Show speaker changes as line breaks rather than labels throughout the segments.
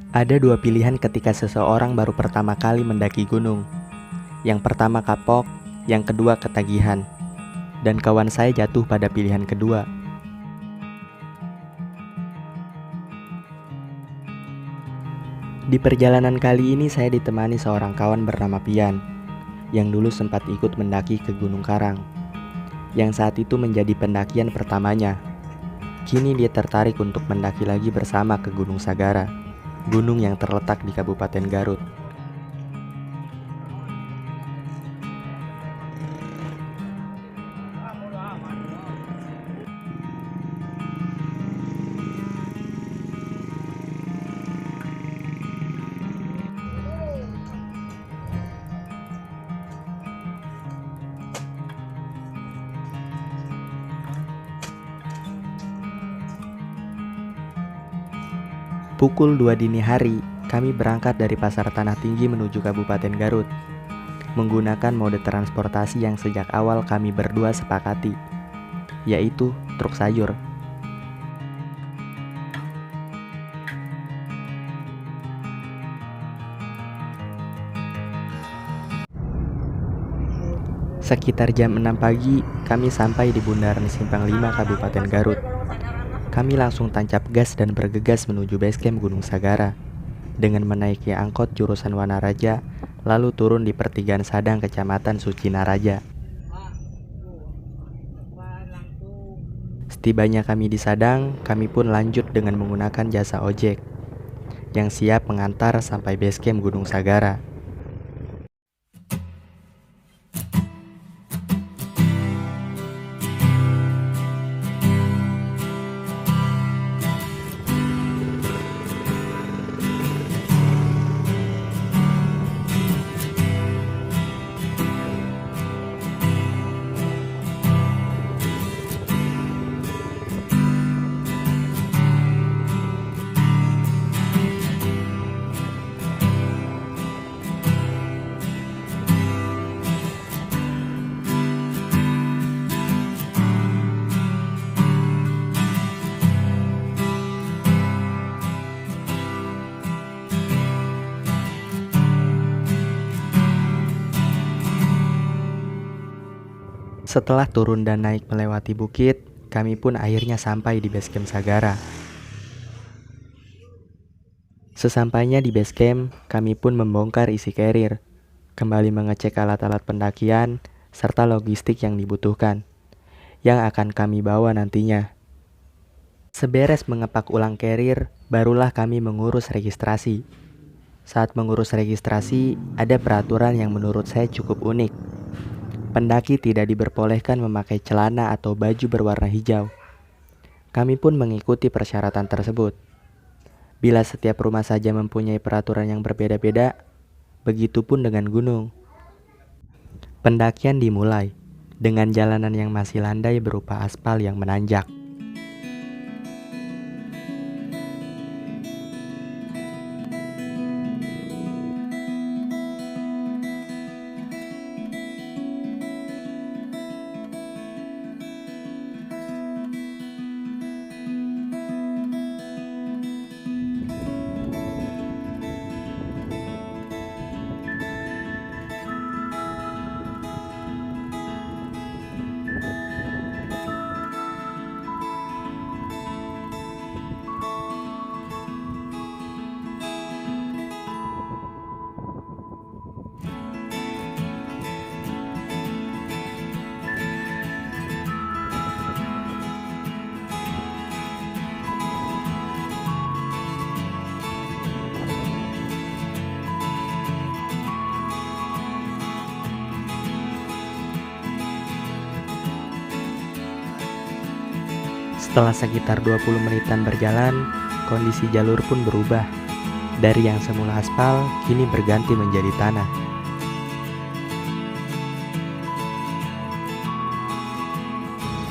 Ada dua pilihan ketika seseorang baru pertama kali mendaki gunung. Yang pertama kapok, yang kedua ketagihan. Dan kawan saya jatuh pada pilihan kedua. Di perjalanan kali ini saya ditemani seorang kawan bernama Pian, yang dulu sempat ikut mendaki ke Gunung Karang, yang saat itu menjadi pendakian pertamanya. Kini dia tertarik untuk mendaki lagi bersama ke Gunung Sagara, gunung yang terletak di Kabupaten Garut. Pukul 2 dini hari, kami berangkat dari Pasar Tanah Tinggi menuju Kabupaten Garut, menggunakan mode transportasi yang sejak awal kami berdua sepakati, yaitu truk sayur. Sekitar jam 6 pagi, kami sampai di Bundaran Simpang 5 Kabupaten Garut. Kami langsung tancap gas dan bergegas menuju basecamp Gunung Sagara dengan menaiki angkot jurusan Wanaraja, lalu turun di pertigaan Sadang Kecamatan Sucinaraja. Setibanya kami di Sadang, kami pun lanjut dengan menggunakan jasa ojek yang siap mengantar sampai basecamp Gunung Sagara. Setelah turun dan naik melewati bukit, kami pun akhirnya sampai di basecamp Sagara. Sesampainya di basecamp, kami pun membongkar isi carrier, kembali mengecek alat-alat pendakian, serta logistik yang dibutuhkan, yang akan kami bawa nantinya. Seberes mengepak ulang carrier, barulah kami mengurus registrasi. Saat mengurus registrasi, ada peraturan yang menurut saya cukup unik. Pendaki tidak diperbolehkan memakai celana atau baju berwarna hijau. Kami pun mengikuti persyaratan tersebut. Bila setiap rumah saja mempunyai peraturan yang berbeda-beda, begitupun dengan gunung. Pendakian dimulai dengan jalanan yang masih landai berupa aspal yang menanjak. Setelah sekitar 20 menitan berjalan, kondisi jalur pun berubah. Dari yang semula aspal, kini berganti menjadi tanah.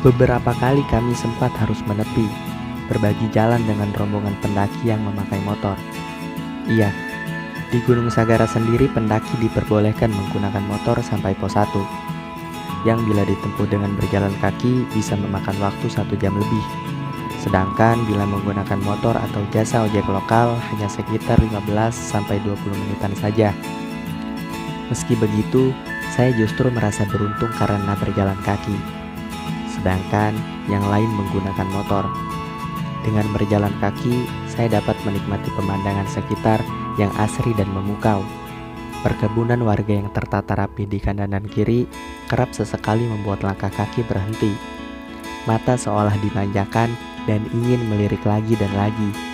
Beberapa kali kami sempat harus menepi, berbagi jalan dengan rombongan pendaki yang memakai motor. Iya, di Gunung Sagara sendiri pendaki diperbolehkan menggunakan motor sampai pos 1, yang bila ditempuh dengan berjalan kaki bisa memakan waktu 1 jam lebih. Sedangkan bila menggunakan motor atau jasa ojek lokal hanya sekitar 15-20 menitan saja. Meski begitu, saya justru merasa beruntung karena berjalan kaki. Sedangkan yang lain menggunakan motor. Dengan berjalan kaki, saya dapat menikmati pemandangan sekitar yang asri dan memukau. Perkebunan warga yang tertata rapi di kanan dan kiri kerap sesekali membuat langkah kaki berhenti. Mata seolah dimanjakan dan ingin melirik lagi dan lagi.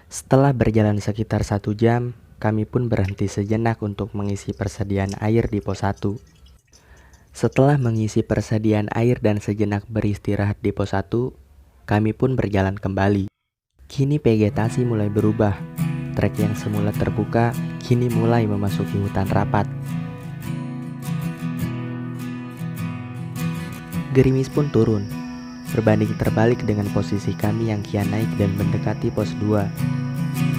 Setelah berjalan sekitar 1 jam, kami pun berhenti sejenak untuk mengisi persediaan air di pos 1. Setelah mengisi persediaan air dan sejenak beristirahat di pos 1, kami pun berjalan kembali. Kini vegetasi mulai berubah. Trek yang semula terbuka, kini mulai memasuki hutan rapat. Gerimis pun turun, berbanding terbalik dengan posisi kami yang kian naik dan mendekati pos 2.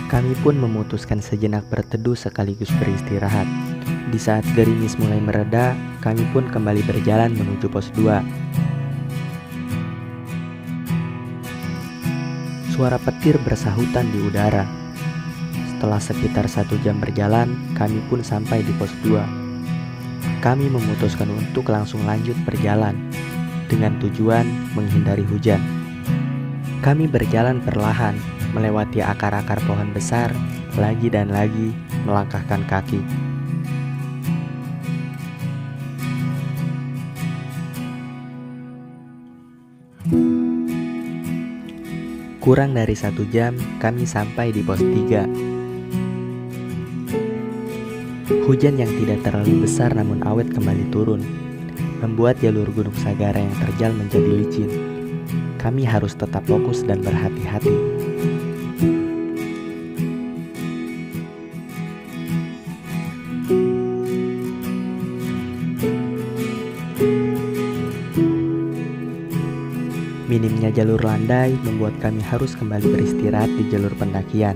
Kami pun memutuskan sejenak berteduh sekaligus beristirahat. Di saat gerimis mulai mereda, kami pun kembali berjalan menuju pos 2. Suara petir bersahutan di udara. Setelah sekitar 1 jam berjalan, kami pun sampai di pos 2. Kami memutuskan untuk langsung lanjut berjalan, dengan tujuan menghindari hujan. Kami berjalan perlahan, melewati akar-akar pohon besar, lagi dan lagi melangkahkan kaki. Kurang dari 1 jam, kami sampai di pos 3. Hujan yang tidak terlalu besar namun awet kembali turun, membuat jalur Gunung Sagara yang terjal menjadi licin. Kami harus tetap fokus dan berhati-hati. Minimnya jalur landai membuat kami harus kembali beristirahat di jalur pendakian.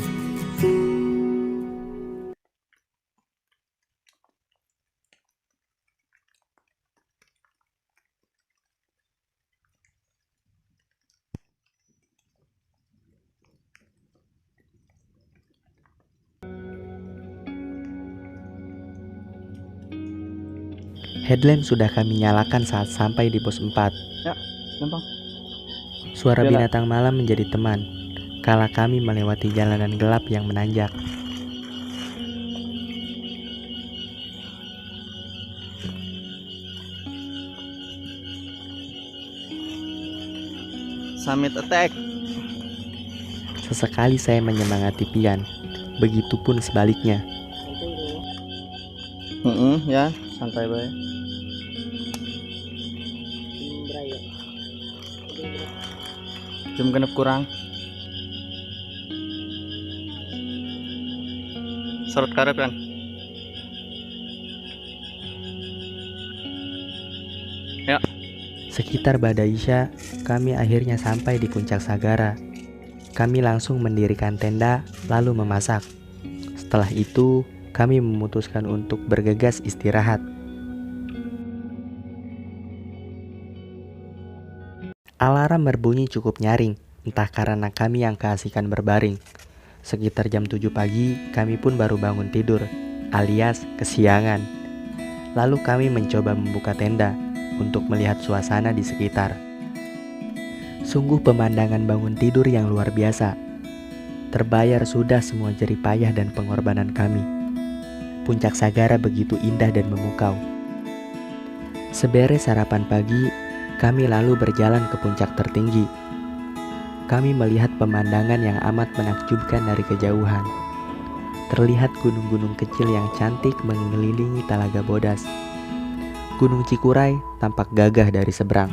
Headlamp sudah kami nyalakan saat sampai di pos 4.
Ya, gampang.
Suara binatang malam menjadi teman kala kami melewati jalanan gelap yang menanjak.
Summit attack.
Sesekali saya menyemangati Pian, begitupun sebaliknya.
Ya, santai bae. Jam genep kurang. Serut karep kan. Ya.
Sekitar badai Isya, kami akhirnya sampai di puncak Sagara. Kami langsung mendirikan tenda, lalu memasak. Setelah itu, kami memutuskan untuk bergegas istirahat. Alarm berbunyi cukup nyaring, entah karena kami yang keasikan berbaring. Sekitar jam 7 pagi, kami pun baru bangun tidur, alias kesiangan. Lalu kami mencoba membuka tenda untuk melihat suasana di sekitar. Sungguh pemandangan bangun tidur yang luar biasa. Terbayar sudah semua jerih payah dan pengorbanan kami. Puncak Sagara begitu indah dan memukau. Seberes sarapan pagi, kami lalu berjalan ke puncak tertinggi. Kami melihat pemandangan yang amat menakjubkan dari kejauhan. Terlihat gunung-gunung kecil yang cantik mengelilingi Talaga Bodas. Gunung Cikuray tampak gagah dari seberang.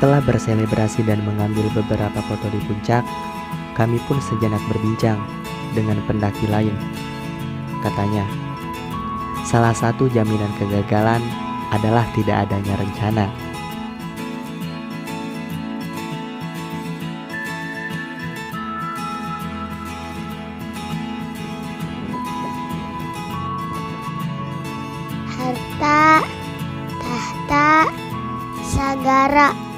Setelah berselebrasi dan mengambil beberapa foto di puncak, kami pun sejenak berbincang dengan pendaki lain. Katanya, salah satu jaminan kegagalan adalah tidak adanya rencana.
Harta, tahta, sagara,